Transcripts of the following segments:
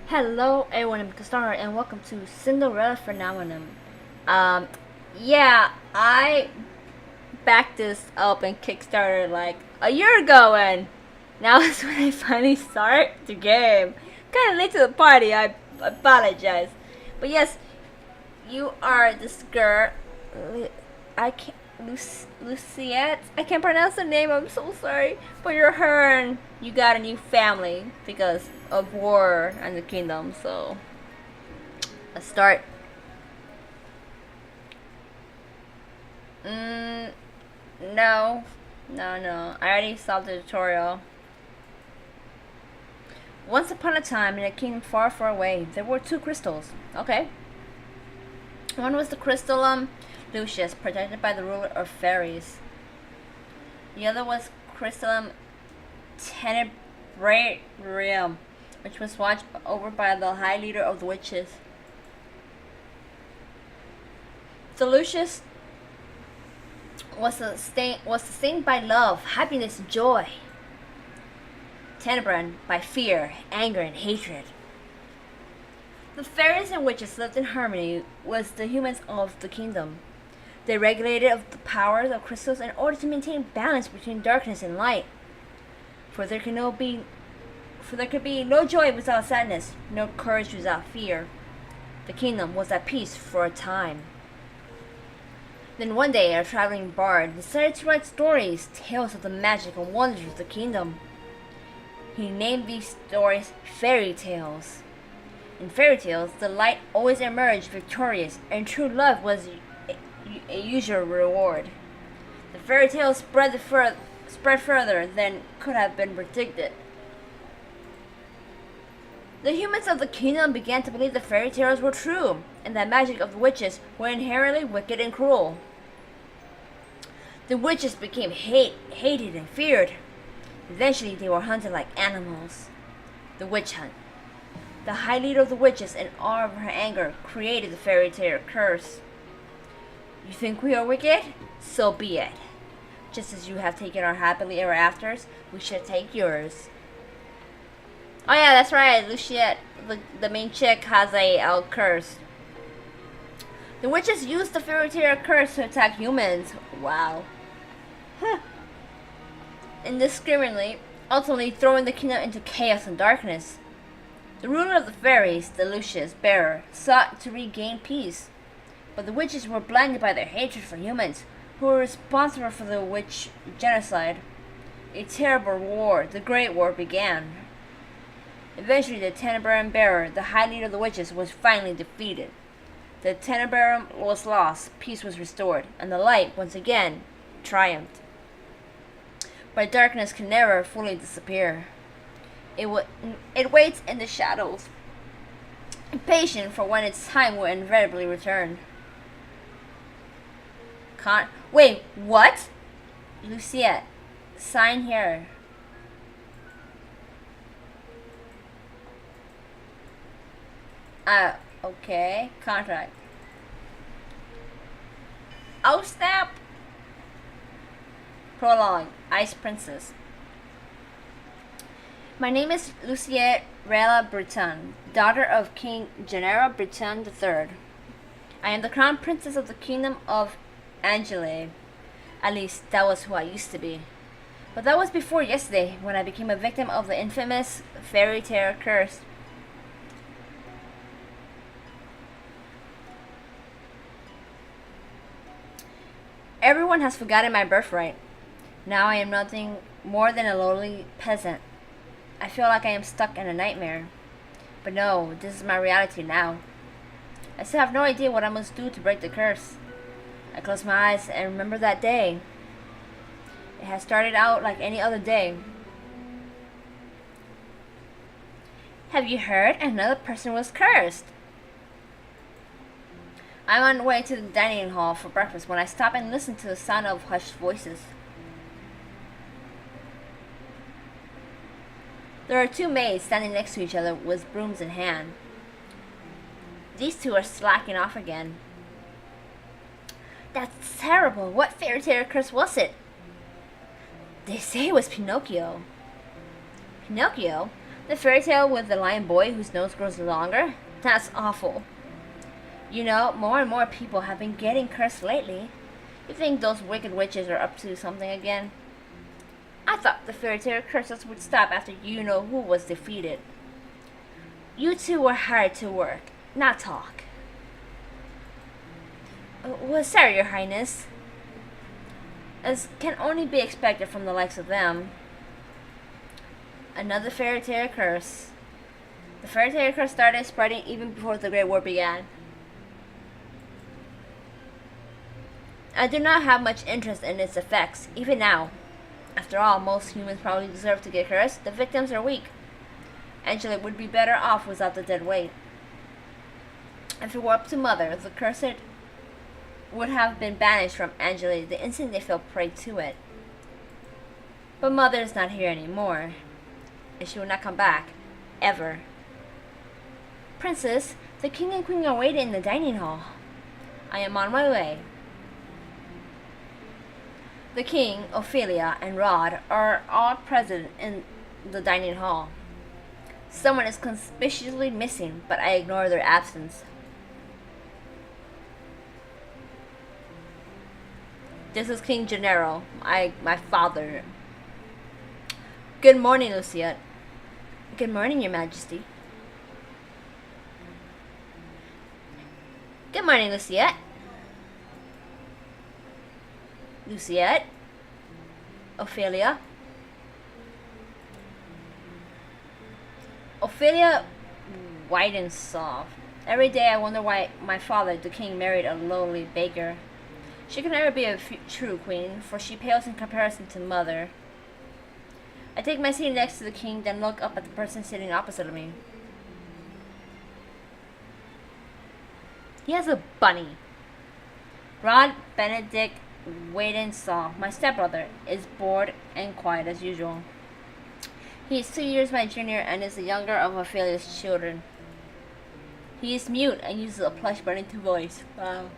Hello everyone, I'm Cassandra and welcome to Cinderella Phenomenon. Um, yeah, I backed this up and Kickstarter like a year ago and now is when I finally start the game. Kinda late to the party, I apologize. But yes, you are this girl, I can't, Lucette? I can't pronounce the name, I'm so sorry. But you're her and you got a new family because of war and the kingdom, so let's start. Mm, no. No. I already saw the tutorial. Once upon a time, in a kingdom far, far away, there were two crystals. Okay. One was the crystal, Lucius, protected by the ruler of fairies. The other was crystal, Tenebrarium, which was watched over by the high leader of the witches. So Lucius was sustained by love, happiness, and joy. Tenebran by fear, anger, and hatred. The fairies and witches lived in harmony with the humans of the kingdom. They regulated the powers of crystals in order to maintain balance between darkness and light. For there could be no joy without sadness, no courage without fear. The kingdom was at peace for a time. Then one day, a traveling bard decided to write stories, tales of the magic and wonders of the kingdom. He named these stories fairy tales. In fairy tales, the light always emerged victorious, and true love was a usual reward. The fairy tales spread further than could have been predicted. The humans of the kingdom began to believe the fairy tales were true, and that magic of the witches were inherently wicked and cruel. The witches became hated and feared. Eventually, they were hunted like animals. The witch hunt. The high leader of the witches, in awe of her anger, created the Fairytale Curse. You think we are wicked? So be it. Just as you have taken our happily ever afters, we should take yours. Oh yeah, that's right. Lucette, the main chick, has a curse. The witches used the Fairytale Curse to attack humans. Wow. Huh. Indiscriminately, ultimately throwing the kingdom into chaos and darkness. The ruler of the fairies, the Lucius Bearer, sought to regain peace, but the witches were blinded by their hatred for humans, who were responsible for the witch genocide. A terrible war, the Great War, began. Eventually, the Tenebrarium Bearer, the high leader of the witches, was finally defeated. The Tenebrarium was lost, peace was restored, and the light, once again, triumphed. But darkness can never fully disappear. It waits in the shadows, impatient for when its time will inevitably return. Wait, what? Lucette, sign here. Okay, contract. Oh snap! Prologue, Ice Princess. My name is Cinderella Breton, daughter of King Genera Breton III. I am the crown princess of the kingdom of Angielle. At least, that was who I used to be. But that was before yesterday, when I became a victim of the infamous Fairytale Curse. Everyone has forgotten my birthright. Now I am nothing more than a lowly peasant. I feel like I am stuck in a nightmare. But no, this is my reality now. I still have no idea what I must do to break the curse. I close my eyes and remember that day. It has started out like any other day. Have you heard? Another person was cursed. I'm on the way to the dining hall for breakfast when I stop and listen to the sound of hushed voices. There are two maids standing next to each other with brooms in hand. These two are slacking off again. That's terrible. What fairytale curse was it? They say it was Pinocchio. Pinocchio? The fairy tale with the lion boy whose nose grows longer? That's awful. You know, more and more people have been getting cursed lately. You think those wicked witches are up to something again? I thought the Fairytale Curses would stop after you-know-who was defeated. You two were hired to work, not talk. Well, sorry, Your Highness. As can only be expected from the likes of them. Another Fairytale Curse. The Fairytale Curse started spreading even before the Great War began. I do not have much interest in its effects, even now. After all, most humans probably deserve to get cursed. The victims are weak. Angielle would be better off without the dead weight. If it were up to Mother, the cursed would have been banished from Angielle the instant they fell prey to it. But Mother is not here anymore, and she will not come back, ever. Princess, the King and Queen are waiting in the dining hall. I am on my way. The King, Ophelia, and Rod are all present in the dining hall. Someone is conspicuously missing, but I ignore their absence. This is King Gennaro, my father. Good morning, Lucette. Good morning, Your Majesty. Good morning, Lucette. Lucette? Ophelia? Ophelia, white and soft. Every day I wonder why my father, the king, married a lowly baker. She can never be a true queen, for she pales in comparison to Mother. I take my seat next to the king, then look up at the person sitting opposite of me. He has a bunny. Rod Benedict Wade saw, my stepbrother, is bored and quiet as usual. He is 2 years my junior and is the younger of Ophelia's children. He is mute and uses a plush button to voice. Wow.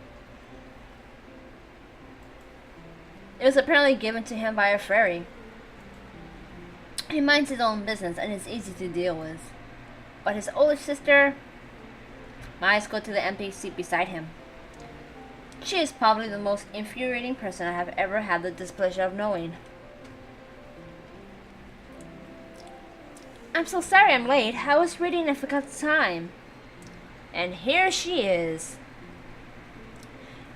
It was apparently given to him by a fairy. He minds his own business and is easy to deal with. But his older sister, my eyes go to the empty seat beside him. She is probably the most infuriating person I have ever had the displeasure of knowing. I'm so sorry I'm late. I was reading and forgot the time. And here she is.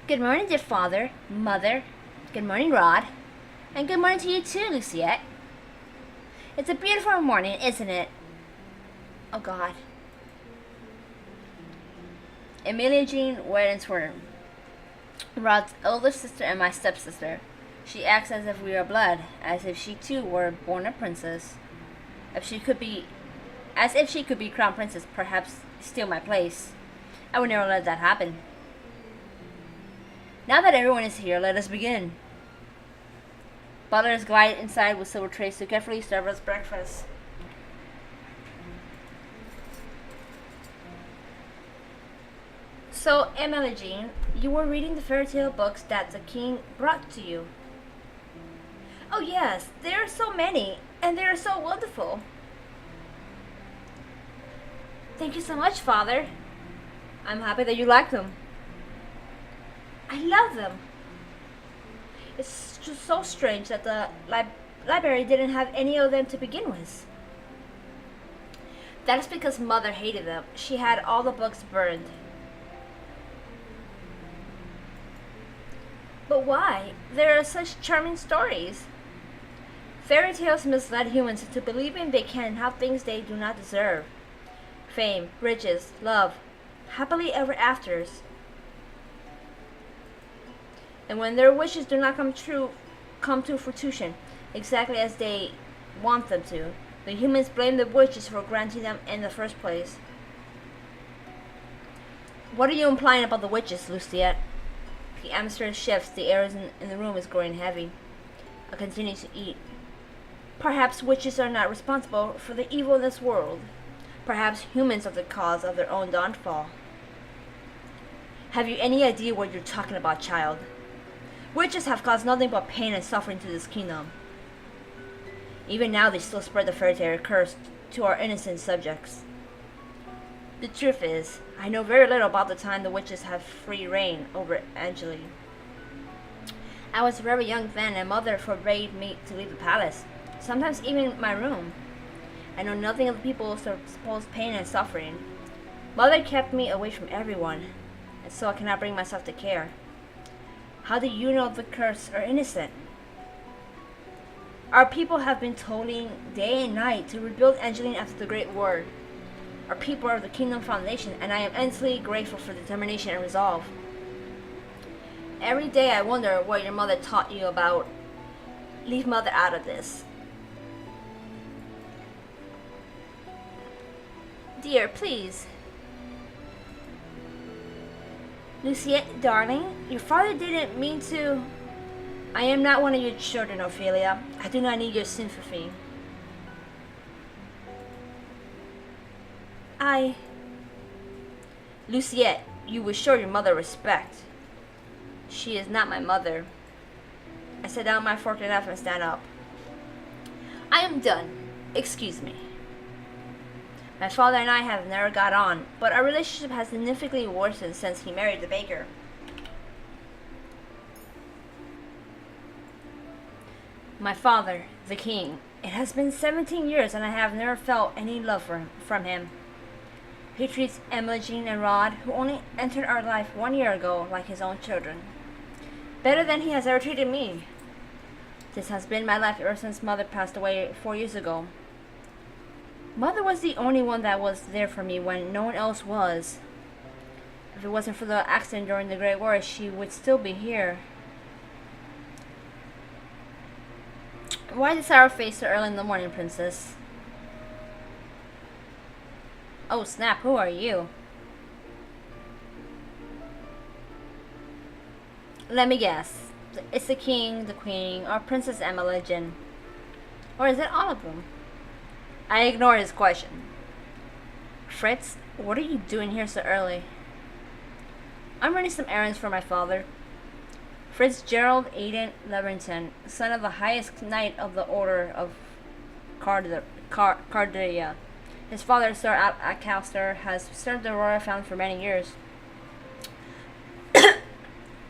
Good morning, dear father, Mother. Good morning, Rod. And good morning to you too, Lucette. It's a beautiful morning, isn't it? Oh, God. Emilia Jean Wedensworth, Rod's older sister and my stepsister. She acts as if we are blood, as if she too were born a princess. As if she could be crown princess, perhaps steal my place. I would never let that happen. Now that everyone is here, let us begin. Butlers glide inside with silver trays to carefully serve us breakfast. So, Emilia Jean, you were reading the fairy tale books that the king brought to you. Oh yes, there are so many, and they are so wonderful. Thank you so much, Father. I'm happy that you like them. I love them. It's just so strange that the library didn't have any of them to begin with. That is because Mother hated them. She had all the books burned. But why? There are such charming stories. Fairy tales misled humans into believing they can have things they do not deserve. Fame, riches, love, happily ever afters. And when their wishes do not come to fruition, exactly as they want them to, the humans blame the witches for granting them in the first place. What are you implying about the witches, Lucette? The atmosphere shifts, the air in the room is growing heavy. I continue to eat. Perhaps witches are not responsible for the evil in this world. Perhaps humans are the cause of their own downfall. Have you any idea what you're talking about, child? Witches have caused nothing but pain and suffering to this kingdom. Even now they still spread the fairy tale curse to our innocent subjects. The truth is, I know very little about the time the witches had free reign over Angielle. I was very young then, and Mother forbade me to leave the palace, sometimes even my room. I know nothing of the people's supposed pain and suffering. Mother kept me away from everyone, and so I cannot bring myself to care. How do you know the curse are innocent? Our people have been toiling day and night to rebuild Angielle after the Great War. Our people are the Kingdom Foundation, and I am endlessly grateful for determination and resolve. Every day I wonder what your mother taught you about. Leave Mother out of this. Dear, please. Lucette, darling, your father didn't mean to. I am not one of your children, Ophelia. I do not need your sympathy. Lucette, you will show your mother respect. She is not my mother. I set down my fork and knife and stand up. I am done. Excuse me. My father and I have never got on, but our relationship has significantly worsened since he married the baker. My father, the king. It has been 17 years and I have never felt any love from him. He treats Imogen and Rod, who only entered our life 1 year ago, like his own children. Better than he has ever treated me. This has been my life ever since Mother passed away 4 years ago. Mother was the only one that was there for me when no one else was. If it wasn't for the accident during the Great War, she would still be here. Why the sour face so early in the morning, Princess? Oh snap, who are you? Let me guess. It's the king, the queen, or Princess Imogen. Or is it all of them? I ignore his question. Fritz, what are you doing here so early? I'm running some errands for my father. Fitzgerald Aidan Leverton, son of the highest knight of the Order of Cardia. His father, Sir Alcaster, has served the royal family for many years.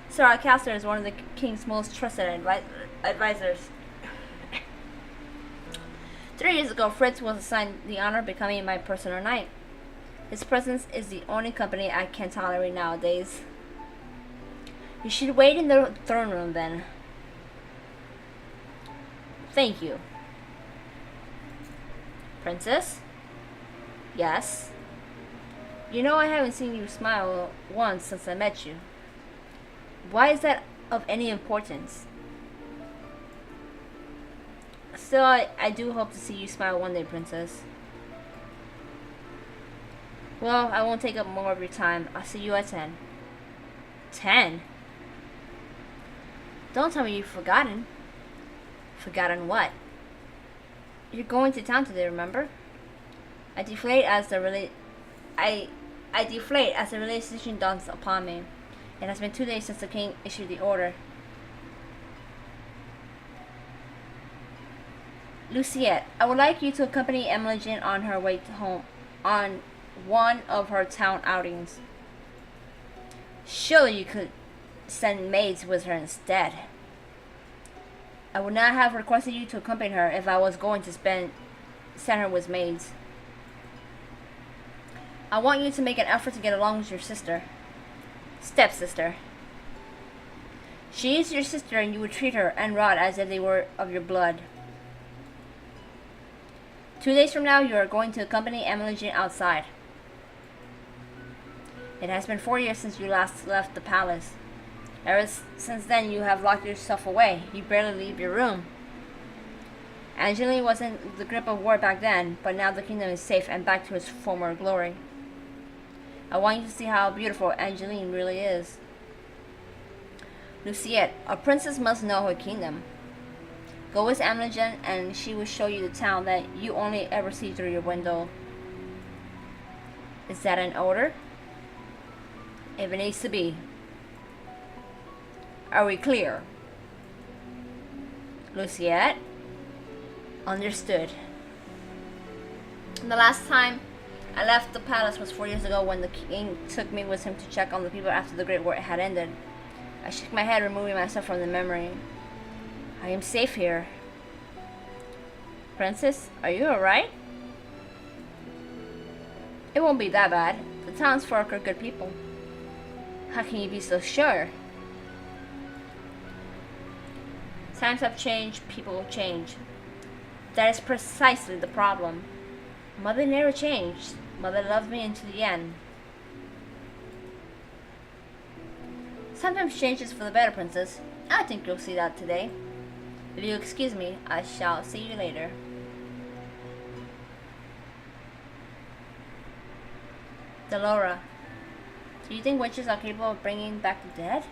Sir Alcaster is one of the king's most trusted advisors. 3 years ago, Fritz was assigned the honor of becoming my personal knight. His presence is the only company I can tolerate nowadays. You should wait in the throne room then. Thank you. Princess? Yes? You know I haven't seen you smile once since I met you. Why is that of any importance? Still, I do hope to see you smile one day, Princess. Well, I won't take up more of your time. I'll see you at 10. 10? Don't tell me you've forgotten. Forgotten what? You're going to town today, remember? I deflate as the realization dawns upon me. It has been 2 days since the king issued the order. Lucette, I would like you to accompany Imogen on her way home on one of her town outings. Surely you could send maids with her instead. I would not have requested you to accompany her if I was going to send her with maids. I want you to make an effort to get along with your sister. Stepsister. She is your sister and you would treat her and Rod as if they were of your blood. 2 days from now, you are going to accompany Imogen outside. It has been 4 years since you last left the palace. Ever since then, you have locked yourself away. You barely leave your room. Angielle wasn't in the grip of war back then, but now the kingdom is safe and back to its former glory. I want you to see how beautiful Angielle really is. Lucette, a princess must know her kingdom. Go with Imogen and she will show you the town that you only ever see through your window. Is that an order? If it needs to be. Are we clear? Lucette? Understood. The last time I left the palace was 4 years ago when the king took me with him to check on the people after the Great War had ended. I shook my head, removing myself from the memory. I am safe here. Princess, are you alright? It won't be that bad. The townsfolk are good people. How can you be so sure? Times have changed, people will change. That is precisely the problem. Mother never changed. Mother loved me until the end. Sometimes change is for the better, Princess. I think you'll see that today. If you excuse me, I shall see you later. Delora, do you think witches are capable of bringing back the dead?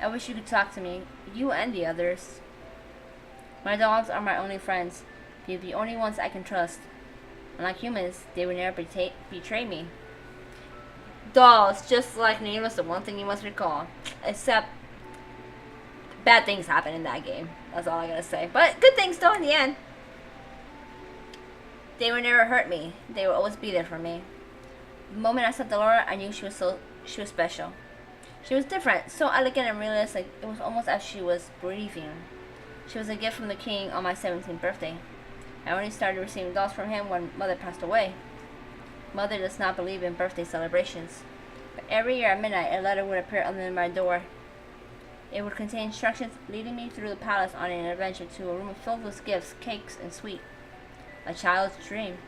I wish you could talk to me, you and the others. My dogs are my only friends. They're the only ones I can trust. Unlike humans, they would never betray me. Dolls, just like Name was the one thing you must recall. Except, bad things happen in that game. That's all I gotta say. But good things though in the end. They would never hurt me. They would always be there for me. The moment I saw Delora, I knew she was special. She was different, so elegant and realistic. It was almost as she was breathing. She was a gift from the king on my 17th birthday. I only started receiving dolls from him when Mother passed away. Mother does not believe in birthday celebrations, but every year at midnight a letter would appear under my door. It would contain instructions leading me through the palace on an adventure to a room filled with gifts, cakes, and sweets. A child's dream.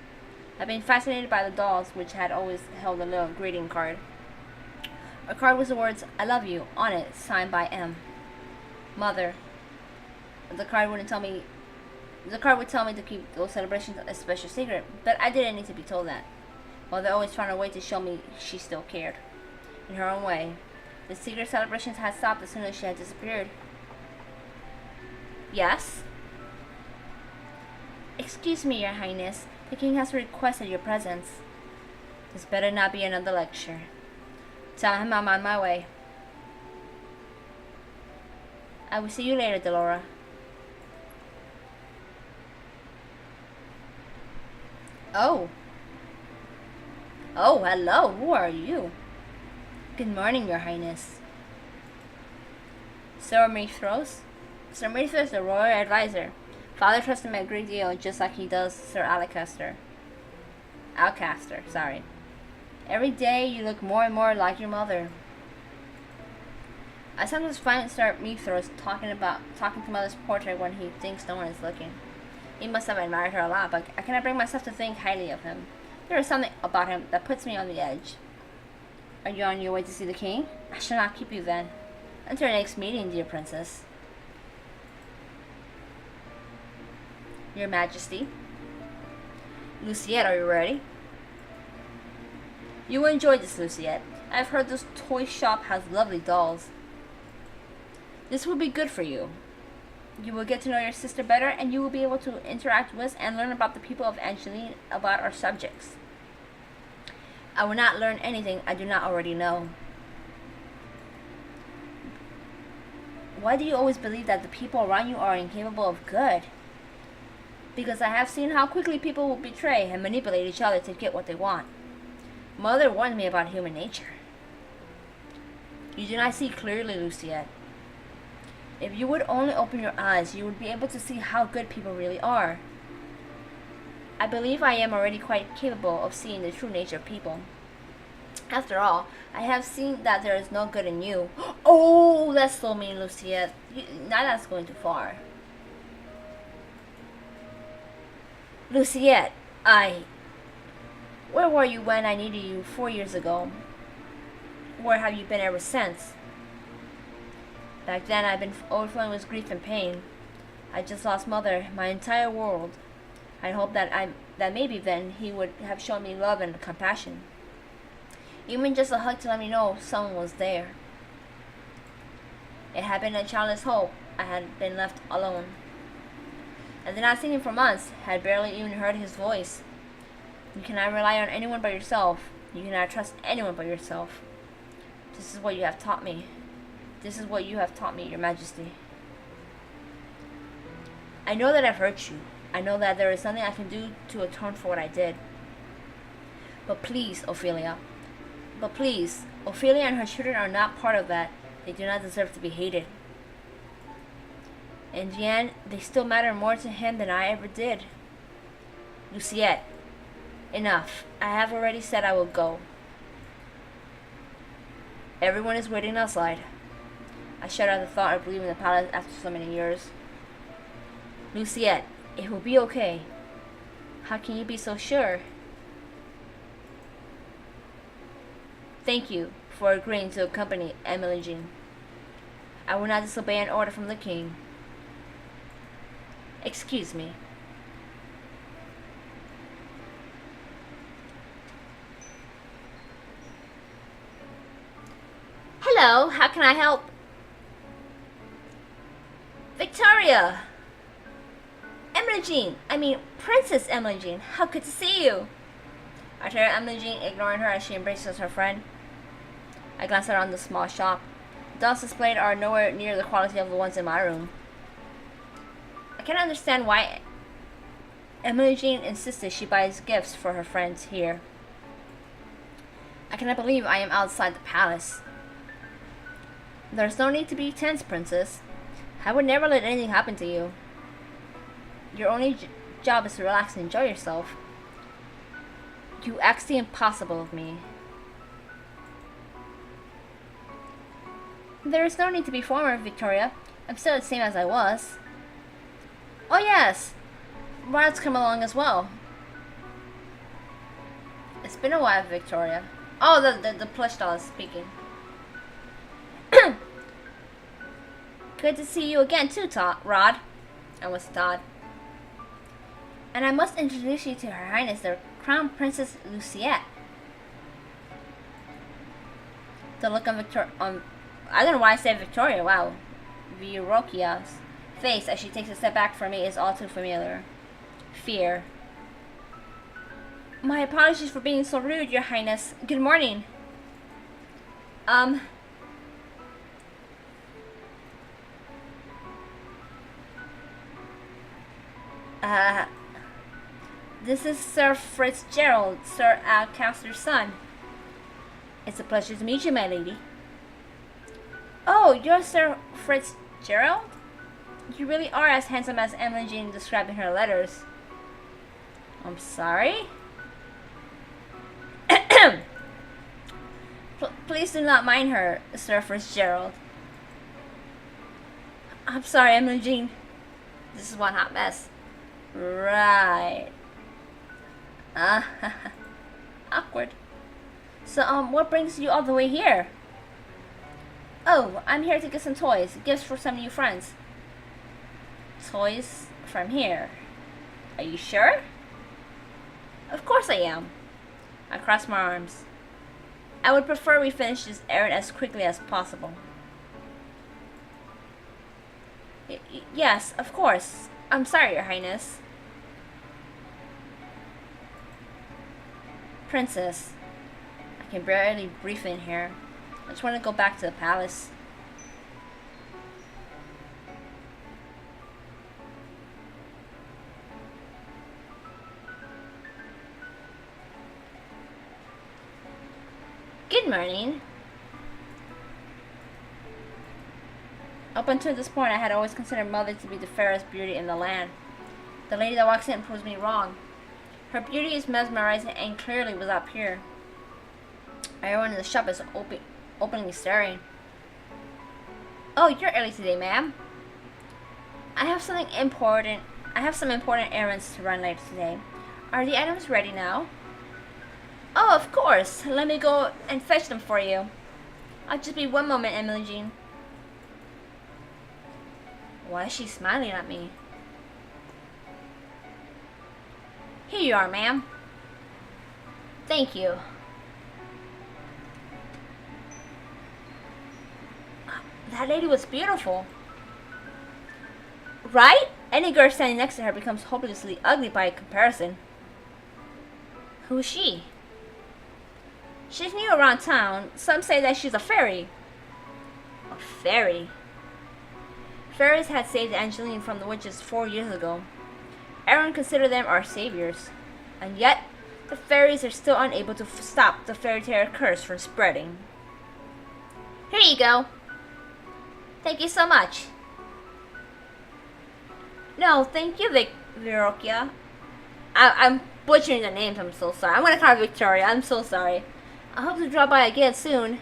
I've been fascinated by the dolls, which had always held a little greeting card. A card with the words, "I love you," on it, signed by M. Mother. The card would tell me to keep those celebrations a special secret, but I didn't need to be told that. Mother always found a way to show me she still cared. In her own way. The secret celebrations had stopped as soon as she had disappeared. Yes? Excuse me, Your Highness. The king has requested your presence. This better not be another lecture. Tell him I'm on my way. I will see you later, Delora. Oh. Oh, hello. Who are you? Good morning, Your Highness. Sir Mithros? Sir Mithros, the royal advisor. Father trusts him a great deal, just like he does Sir Alcaster. Sorry. Every day you look more and more like your mother. I sometimes find Sir Mithros talking to Mother's portrait when he thinks no one is looking. He must have admired her a lot, but I cannot bring myself to think highly of him. There is something about him that puts me on the edge. Are you on your way to see the king? I shall not keep you then. Until our next meeting, dear princess. Your Majesty. Lucette, are you ready? You will enjoy this, Lucette. I've heard this toy shop has lovely dolls. This will be good for you. You will get to know your sister better, and you will be able to interact with and learn about the people of Angielle, about our subjects. I will not learn anything I do not already know. Why do you always believe that the people around you are incapable of good? Because I have seen how quickly people will betray and manipulate each other to get what they want. Mother warned me about human nature. You do not see clearly, Lucette. If you would only open your eyes, you would be able to see how good people really are. I believe I am already quite capable of seeing the true nature of people. After all, I have seen that there is no good in you. Oh, that's so mean, Lucette. Now that's going too far. Lucette, where were you when I needed you 4 years ago? Where have you been ever since? Back then, I've been overflowing with grief and pain. I just lost Mother, my entire world. I hoped that maybe then he would have shown me love and compassion. Even just a hug to let me know someone was there. It had been a childless hope. I had been left alone. I did not see him for months, had barely even heard his voice. You cannot rely on anyone but yourself. You cannot trust anyone but yourself. This is what you have taught me. This is what you have taught me, Your Majesty. I know that I've hurt you. I know that there is something I can do to atone for what I did. But please, Ophelia. But please, Ophelia and her children are not part of that. They do not deserve to be hated. In the end, they still matter more to him than I ever did. Lucette, enough. I have already said I will go. Everyone is waiting outside. I shudder at the thought of leaving the palace after so many years. Lucette, it will be okay. How can you be so sure? Thank you for agreeing to accompany Emily Jean. I will not disobey an order from the king. Excuse me. Hello, how can I help? Victoria! Emily Jean, Princess Emily Jean, how good to see you! I tell Emily Jean, ignoring her as she embraces her friend. I glance around the small shop. The dolls displayed are nowhere near the quality of the ones in my room. I can't understand why Emily Jean insisted she buys gifts for her friends here. I cannot believe I am outside the palace. There's no need to be tense, Princess. I would never let anything happen to you. Your only job is to relax and enjoy yourself. You ask the impossible of me. There is no need to be formal, Victoria. I'm still the same as I was. Oh yes, Rod's come along as well. It's been a while, Victoria. Oh, the plush doll is speaking. Good to see you again too, Rod. I was Todd. And I must introduce you to Her Highness, the Crown Princess Lucette. The look on I don't know why I said Victoria, wow. Virokia's face as she takes a step back from me is all too familiar. Fear. My apologies for being so rude, Your Highness. Good morning. This is Sir Fitzgerald, Sir Alcaster's son. It's a pleasure to meet you, my lady. Oh, you're Sir Fitzgerald? You really are as handsome as Emily Jean described in her letters. I'm sorry? Please do not mind her, Sir Fitzgerald. I'm sorry, Emily Jean. This is one hot mess. Right. Awkward. So, what brings you all the way here? Oh, I'm here to get some toys. Gifts for some new friends. Toys from here. Are you sure? Of course I am. I cross my arms. I would prefer we finish this errand as quickly as possible. Yes, of course. I'm sorry, Your Highness. Princess, I can barely breathe in here. I just want to go back to the palace. Good morning. Up until this point, I had always considered Mother to be the fairest beauty in the land. The lady that walks in proves me wrong. Her beauty is mesmerizing and clearly without peer. Everyone in the shop is openly staring. Oh, you're early today, ma'am. I have some important errands to run later today. Are the items ready now? Oh, of course. Let me go and fetch them for you. I'll just be one moment, Emily Jean. Why is she smiling at me? Here you are, ma'am. Thank you. That lady was beautiful. Right? Any girl standing next to her becomes hopelessly ugly by comparison. Who is she? She's new around town. Some say that she's a fairy. A fairy? Fairies had saved Angeline from the witches 4 years ago. Everyone considers them our saviors. And yet, the fairies are still unable to stop the Fairytale Curse from spreading. Here you go. Thank you so much. No, thank you, Virokia. I'm butchering the names, I'm so sorry. I'm gonna call her Victoria, I'm so sorry. I hope to drop by again soon.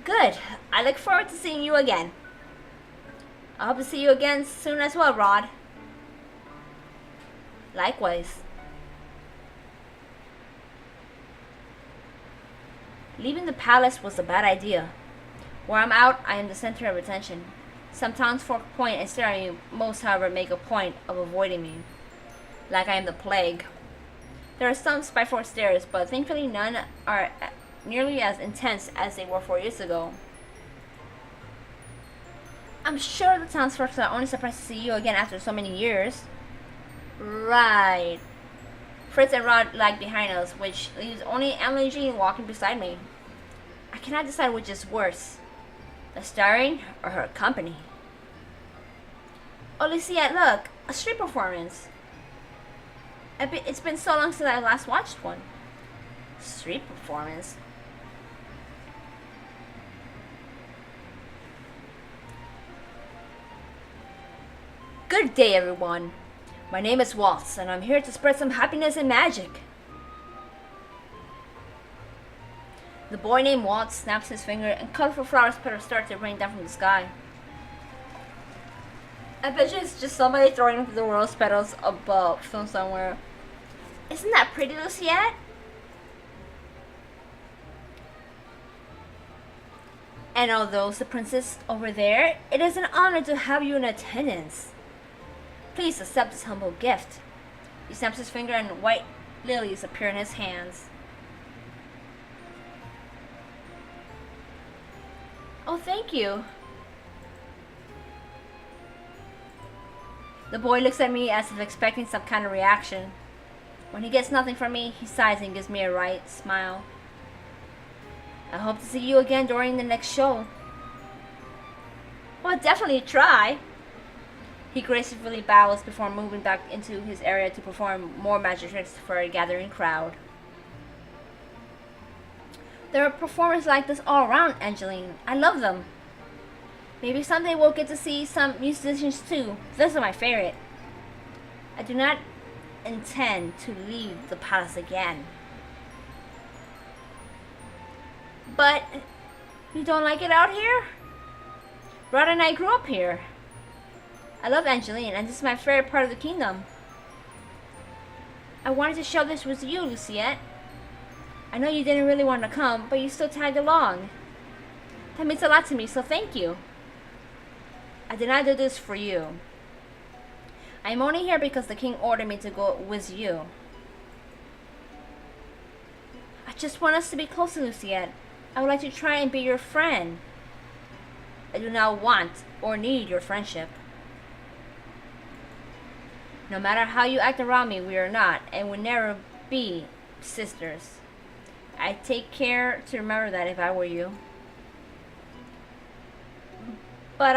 Good. I look forward to seeing you again. I hope to see you again soon as well, Rod. Likewise. Leaving the palace was a bad idea. Where I'm out, I am the center of attention. Some townsfolk point and stare at me. Most, however, make a point of avoiding me. Like I am the plague. There are some spiteful stares, but thankfully none are nearly as intense as they were 4 years ago. I'm sure the townsfolk are only surprised to see you again after so many years. Right. Fritz and Rod lag behind us, which leaves only Emily Jean walking beside me. I cannot decide which is worse, the starring or her company. Oh, Lucette, look, a street performance. It's been so long since I last watched one. Street performance? Good day, everyone. My name is Waltz, and I'm here to spread some happiness and magic. The boy named Waltz snaps his finger, and colorful flowers start to rain down from the sky. I bet you it's just somebody throwing the rose petals above from somewhere. Isn't that pretty, Lucette? And are those the princess over there? It is an honor to have you in attendance. Please accept this humble gift. He snaps his finger and white lilies appear in his hands. Oh, thank you. The boy looks at me as if expecting some kind of reaction. When he gets nothing from me, he sighs and gives me a wry smile. I hope to see you again during the next show. Well, definitely try. He gracefully bows before moving back into his area to perform more magic tricks for a gathering crowd. There are performers like this all around, Angeline. I love them. Maybe someday we'll get to see some musicians too. Those are my favorite. I do not intend to leave the palace again. But you don't like it out here? Rod and I grew up here. I love Angeline, and this is my favorite part of the kingdom. I wanted to share this with you, Lucette. I know you didn't really want to come, but you still tagged along. That means a lot to me, so thank you. I did not do this for you. I am only here because the king ordered me to go with you. I just want us to be closer, Lucette. I would like to try and be your friend. I do not want or need your friendship. No matter how you act around me, we are not and will never be sisters. I'd take care to remember that if I were you. But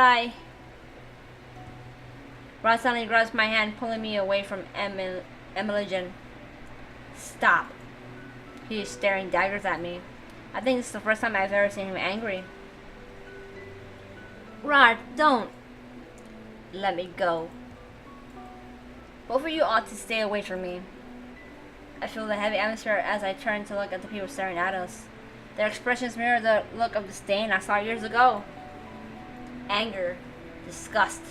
Rod suddenly grabs my hand, pulling me away from Imogen. Stop. He is staring daggers at me. I think this is the first time I've ever seen him angry. Rod, don't. Let me go. Both of you ought to stay away from me. I feel the heavy atmosphere as I turn to look at the people staring at us. Their expressions mirror the look of disdain I saw years ago. Anger, disgust,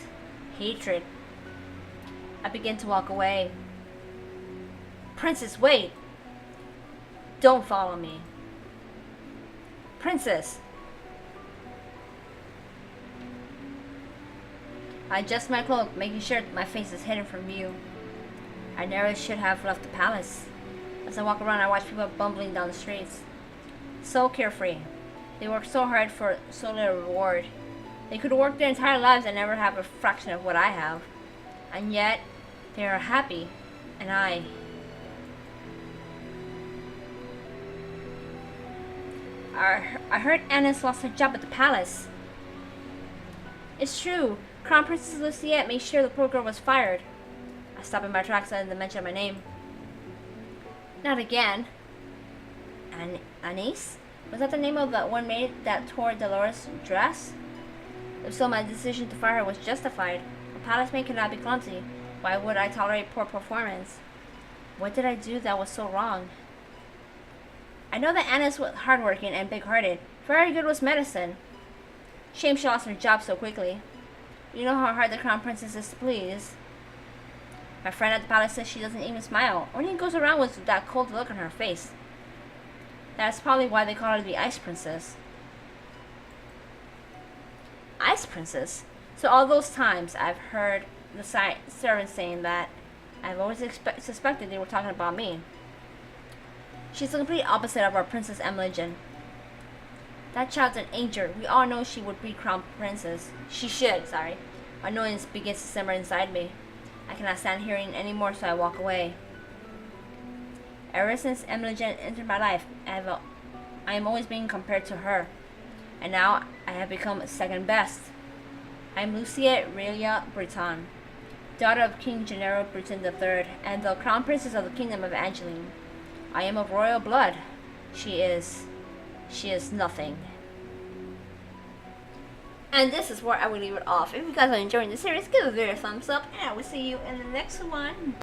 hatred. I begin to walk away. Princess, wait! Don't follow me. Princess! I adjust my cloak, making sure my face is hidden from view. I never should have left the palace. As I walk around, I watch people bumbling down the streets. So carefree. They work so hard for so little reward. They could work their entire lives and never have a fraction of what I have. And yet, they are happy. And I heard Anna's lost her job at the palace. It's true. Crown Princess Lucette made sure the poor girl was fired. I stopped in my tracks and mentioned my name. Not again. Anise? Was that the name of the one maid that tore Dolores' dress? If so, my decision to fire her was justified. A palace maid cannot be clumsy. Why would I tolerate poor performance? What did I do that was so wrong? I know that Anise was hardworking and big-hearted. Very good was medicine. Shame she lost her job so quickly. You know how hard the crown princess is to please. My friend at the palace says she doesn't even smile. Only goes around with that cold look on her face. That's probably why they call her the Ice Princess. Ice Princess? So all those times I've heard the servants saying that, I've always suspected they were talking about me. She's the complete opposite of our Princess Imogen. That child's an angel. We all know she would be crowned princess. She should, sorry. Annoyance begins to simmer inside me. I cannot stand hearing anymore, so I walk away. Ever since Imogen entered my life, I am always being compared to her. And now I have become second best. I am Lucette Aurelia Breton, daughter of King Gennaro Breton III, and the crown princess of the kingdom of Angielle. I am of royal blood. She is nothing. And this is where I will leave it off. If you guys are enjoying the series, give the video a thumbs up, and I will see you in the next one.